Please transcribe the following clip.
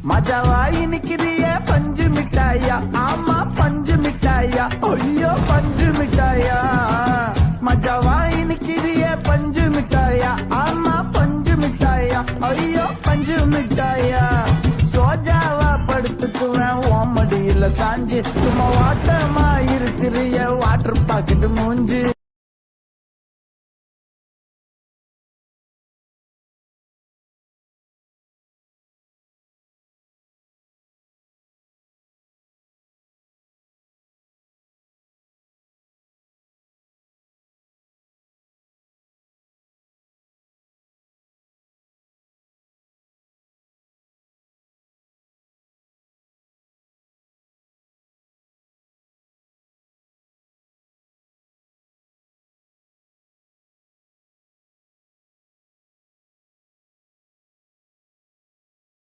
மஜாவாயி நிக்கிறிய பஞ்சு மிட்டாயா, ஆமா பஞ்சு மிட்டாயா, ஐயோ பஞ்சு மிட்டாயா. மஜாவாயி நிக்கிறிய பஞ்சு மிட்டாயா, ஆமா பஞ்சு மிட்டாயா, ஐயோ பஞ்சு மிட்டாயா. சோஜாவா படுத்துக்குவேன் ஓமடியில சாஞ்சு, சும்மா வாட்டமா இருக்கிறிய வாட்டர் பாக்கெட் மூஞ்சு.